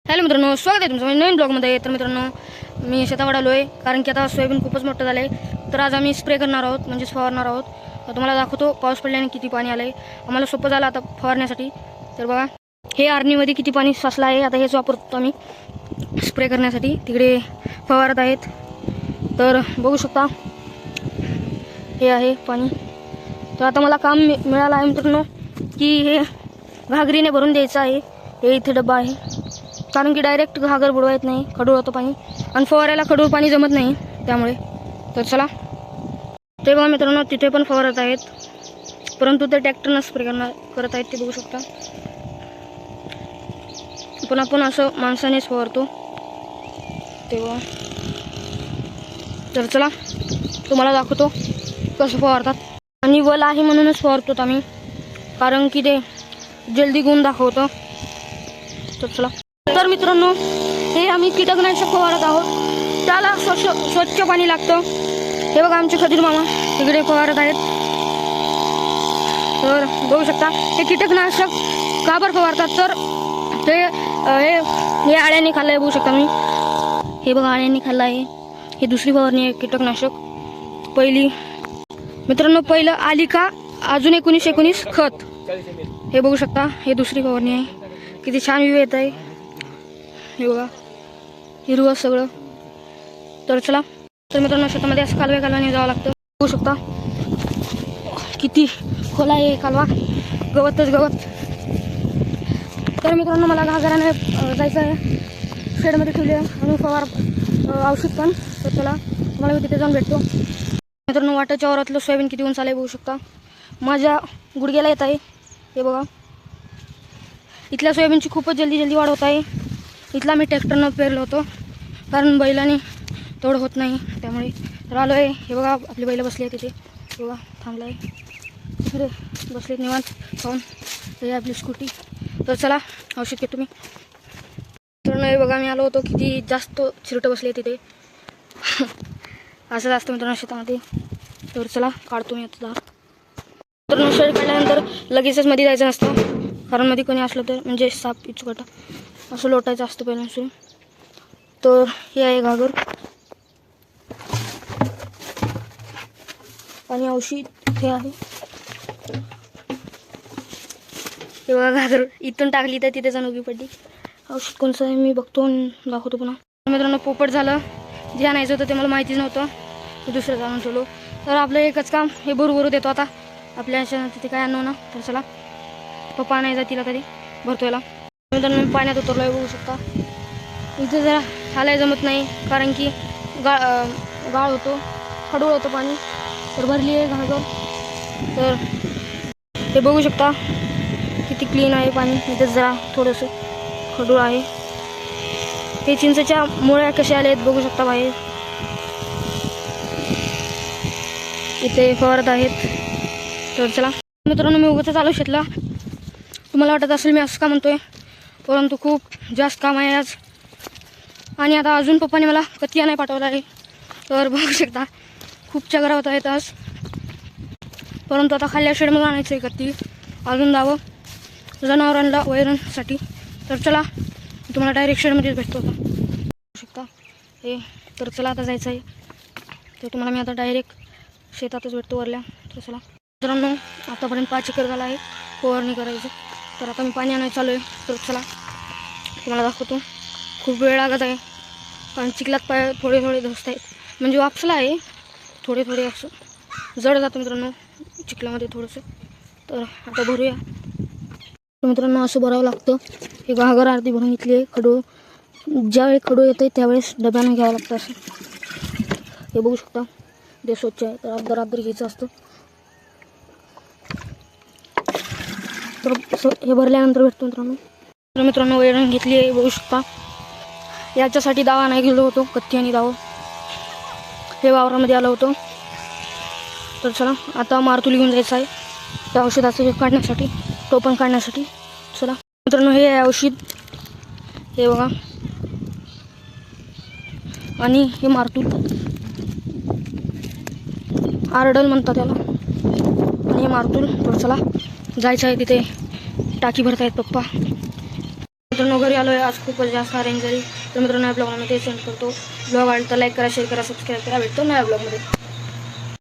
Hello मित्रांनो, स्वागत आहे तुमचं नवीन ब्लॉगमध्ये. तर मित्रांनो, मी शेतावर आलो आहे कारण की आता सोयाबीन खूपच मोठं झालं आहे. तर आज आम्ही स्प्रे करणार आहोत, म्हणजे फवारणार आहोत. तुम्हाला दाखवतो पाऊस पडल्याने किती पाणी आलं आहे. आम्हाला सोपं झालं आता फवारण्यासाठी. तर बघा, हे आरणीमध्ये किती पाणी साचलं आहे. आता हेच वापरतो आम्ही स्प्रे करण्यासाठी. तिकडे फवारत आहेत, तर बघू शकता हे आहे पाणी. तर आता मला काम मिळालं आहे मित्रांनो की हे घागरीने भरून द्यायचं आहे. हे इथे डब्बा आहे कारण की डायरेक्ट घागर बुडवा येत नाही, खडूळ होतं पाणी आणि फवारायला खडूळ पाणी जमत नाही त्यामुळे. तर चला, ते बघा मित्रांनो, तिथे पण फवारत आहेत, परंतु ते ट्रॅक्टरनं स्प्रे करत आहेत, ते बघू शकता. पण आपण असं माणसानेच फवारतो तेव्हा. तर चला, तुम्हाला दाखवतो कसं फवारतात. आणि वल आहे म्हणूनच फवारतो आम्ही, कारण की ते जल्दी गुण दाखवतं. तर चला, तर मित्रांनो, हे आम्ही कीटकनाशक फवारत आहोत. त्याला स्वच्छ पाणी लागतं. हे बघा, आमचे खजूर मामा तिकडे फवारत आहेत. तर बघू शकता हे कीटकनाशक का बरं फवारतात. तर ते हे आळ्यांनी खाल्लं आहे, बघू शकता मी. हे बघा, आळ्यांनी खाल्लं आहे. ही दुसरी फवारणी आहे कीटकनाशक. पहिली मित्रांनो, पहिलं आली का अजून 19 खत. हे बघू शकता, हे दुसरी फवारणी आहे. किती छान व्ह्यू येत आहे. हे बघा, हिरवं सगळं. तर चला, तर मित्रांनो, शेतामध्ये असं कालव्याने जावं लागतं. बघू शकता किती खोला आहे कालवा, गवतच गवत. तर मित्रांनो, मला घागराने जायचं आहे. शेडमध्ये ठेवले आणि औषध पण. तर चला, मला मी तिथे जाऊन भेटतो. मित्रांनो, वाटाच्या वावरातलं सोयाबीन किती उंच आलं आहे बघू शकता. माझ्या गुडघ्याला येत आहे. हे बघा, इथल्या सोयाबीनची खूपच जल्दी वाढ होत आहे. इथला मी ट्रॅक्टरनं पेरलं होतं कारण बैलाने तेवढं होत नाही त्यामुळे. तर आलो आहे. हे बघा, आपली बैलं बसली आहे तिथे. बघा, थांबलं आहे तिकडे, बसलेत निवांत खाऊन. तर आपली स्कूटी. तर चला, औषध घेतो मी. तर नाही बघा, मी आलो होतो, किती जास्त चिरटं बसले तिथे. असंच असतं मित्रांनो शेतामध्ये. तर चला, काढतो मी आता दार. तर शेड काढल्यानंतर लगेचच मध्ये जायचं नसतं, कारण मध्ये कोणी असलं तर म्हणजे साप इचुकाटा असं लोटायचं असतं पहिल्यापासून. तर हे आहे घागर आणि औषध हे आहे. हे बघा, घागर इथून टाकली तर तिथे जाऊन उभी पडली. औषध कोणचं आहे मी बघतो दाखवतो पुन्हा. मित्रांनो, पोपट झालं. जे आणायचं होतं ते मला माहितीच नव्हतं, ते दुसरं जाणून ठेवलो. तर आपलं एकच काम, हे भरू देतो आता आपल्या ह्याच्या तिथे काय आणू ना. तर चला, पप्पा आणायचा तिला तरी भरतोयला. मित्रांनो, मी पाण्यात उतरलो आहे, बघू शकता. इथे जरा हालाय जमत नाही कारण की गाळ होतो, खडूळ होतं पाणी. तर भरली आहे घागर. तर हे बघू शकता किती क्लीन आहे पाणी. इथे जरा थोडंसं खडूळ आहे. हे चिंचेच्या मुळ्या कशा आल्या आहेत बघू शकता बाहेर. इथे फवारत आहेत. तर चला मित्रांनो, मी उगाच आलो शेतला. तुम्हाला वाटत असेल मी असं का म्हणतोय, परंतु खूप जास्त काम आहे आज. आणि आता अजून पप्पाने मला कत्ती आणायला पाठवलं आहे. तर बघू शकता खूप चगरा होत आहेत आज. परंतु आता खाल्ल्या शेडमध्ये आणायचं आहे कत्ती, अजून जावं जनावरांना वैरणसाठी. तर चला, तुम्हाला डायरेक्ट शेडमध्येच भेटतो आता, बघू शकता हे. तर चला, आता जायचं आहे. तर तुम्हाला मी आता डायरेक्ट शेतातच भेटतो वरल्या. तर चला मित्रांनो, आतापर्यंत 5 एकर झाला आहे फवारणी करायचं. तर आता मी पाणी आणायला चालू आहे. तर चला, तुम्हाला दाखवतो. खूप वेळ लागत आहे कारण चिखलात पाय थोडे धसत आहेत, म्हणजे वापसला आहे थोडे असं जड जातं मित्रांनो चिखलामध्ये थोडंसं. तर आता भरूया. मित्रांनो, असं भरावं लागतं. हे घागर अर्धी भरून घेतली आहे. खडू ज्यावेळी खडू येतं त्यावेळेस डब्यानं घ्यावं लागतं असं. हे बघू शकता, ते स्वच्छ आहे. तर अर्धर घ्यायचं असतं. तर हे भरल्यानंतर भेटतो मित्रांनो. तर मित्रांनो, वैरण घेतली आहे, बघू शकता. याच्यासाठी दावा नाही गेलो होतो, कत्ती आणि दावा. हे वावरामध्ये आलं होतं. तर चला, आता मारतुली घेऊन जायचं आहे त्या औषधाचं हे काढण्यासाठी, टोपण काढण्यासाठी. चला मित्रांनो, हे आहे औषध. हे बघा, आणि हे मारतूल, आरडल म्हणतात त्याला, आणि हे मारतूल. तर चला, जायचं आहे तिथे. टाकी भरतायत पप्पा. मित्रांनो घरी आलो आहे, आज खूपच जास्त अरेंज झाली. तर मित्रांनो या ब्लॉगमध्ये ते सेंड करतो. ब्लॉग आवडला तर लाईक करा, शेअर करा, सबस्क्राईब करा. भेटतो नव्या ब्लॉगमध्ये.